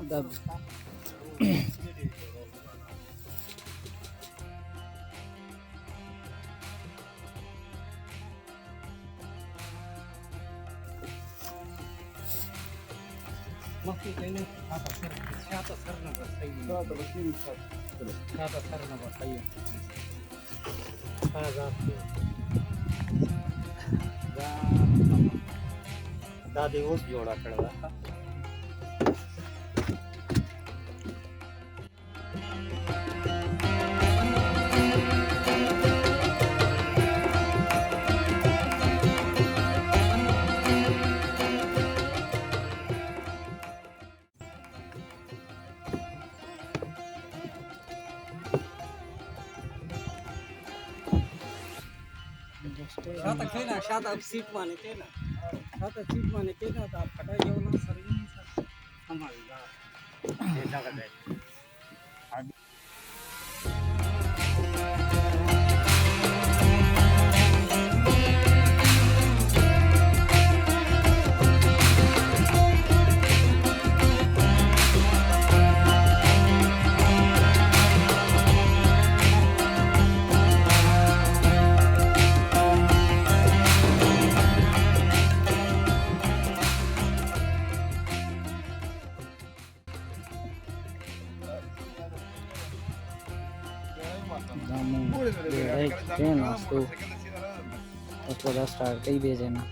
دب مخکې کینې شاته سر نه ورسوي شاته سر نه ورسوي دا دې اوس جوړه کړې ده شاته کېنه شاته سیټ باندې کېنه شاته سیټ باندې کېنه دا پټای یو نه سره همال دا دغه دی ناستو اوس به دا سټارټ کوي بیا ځای نه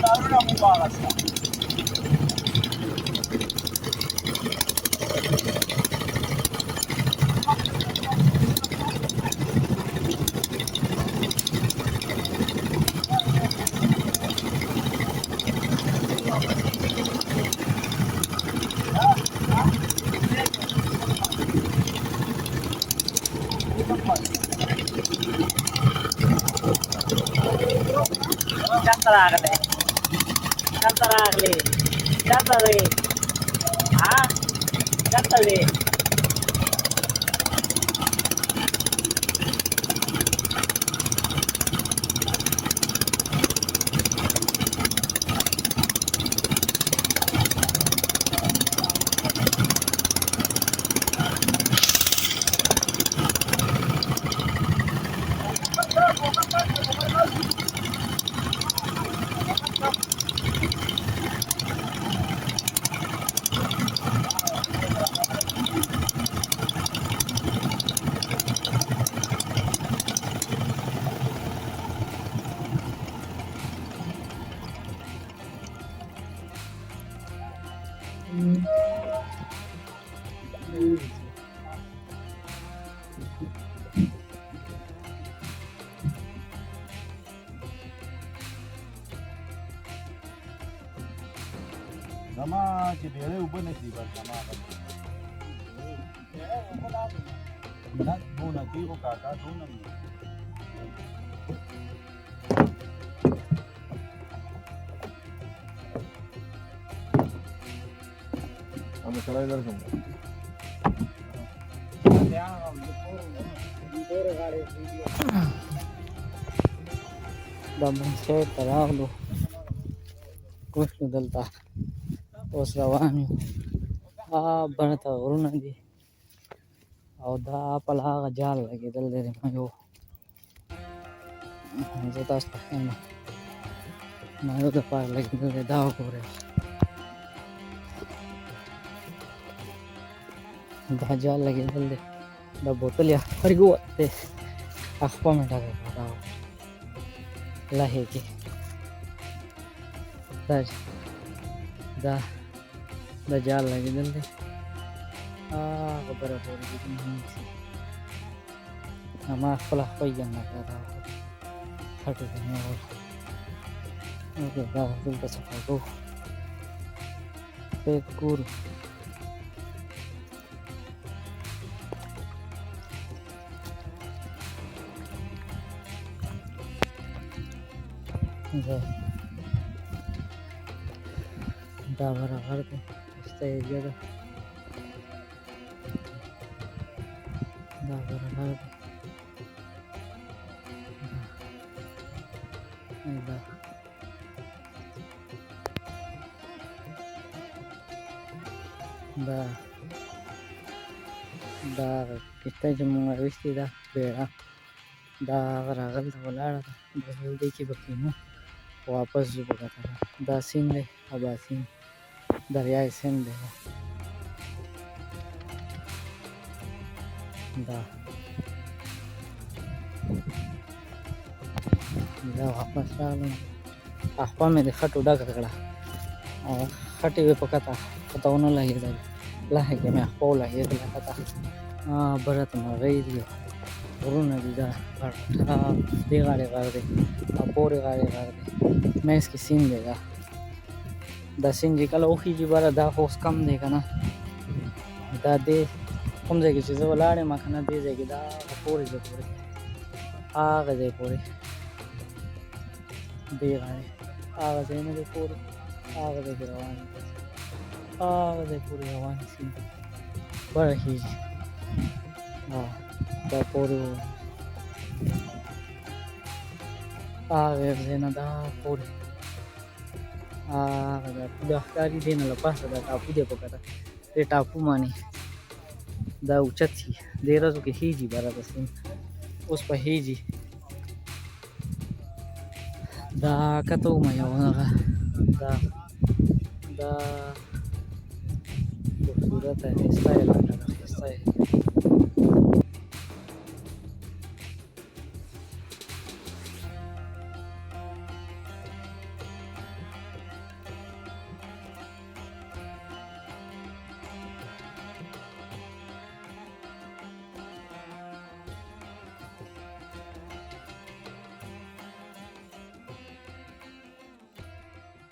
نظارونه مو واغسته زما چې ډېرې اوبه نه شي بس زما نه دونه دي خو کاکا دونه همه سړی درکم دا منشي ته راغلو کوشلو دلته اوس روان یو بڼه ته غرونه دي او دا په هغه جال لګېدل دی د مایو زه تاسو ته ښیم مایو دپاره لګېدل دی دا وګورئ دا جال لګېدل دی دا بوتل یې خپرګ ووتی اخپه مې ډکه کړه دا لهې کې دا جال لګېدل دی هغه بره پورې دي ما خپله خپل جنګ کړه دا خټې ته مې دا دلته صفا کوو پیک ګورو دا برابر دی پسته ایریا ده دا برابر دی دا کشته چې مونږ راویستې ده بیړه دا هغه راغلته ولاړه ده بس دې کې به کینو واپس ځو په ګټه دا سیند دی آباسین دریائے سندھ دی دا واپس راغلم خپه مې د خټو ډکه کړه او خټې وې په کته پته ونه لګېدل لهې کې مې خپه ولګېدله کته بره ته مرغۍ دي غرونه دي دا دې غاړې غر دی او پورې غاړې غر دی منځ کې سیند دی دا سیند چې کله وخېږي بره دا خو اوس کم دی که نه دا دې کوم ځای کې چې زه ولاړ یم که نه دې ځای کې دا پورې ځای پورې هغه ځای پورې دې غاړې هغه ځای نه دی پورې هغه ځای کې روان دي هغه ځای پورې روان دي سیند بره خېږي دا پورې هغه ځای نه دا پورې هغه دا ښکاري دی نه له پاسه دا ټاپو دی په کته دې ټاپو باندې دا اوچت شي دې ورځو کې خېږي بره د سیند اوس په خېږي دا کته ومه یو هغه دا خوبصورت ښایسته علاقه ده ښایسته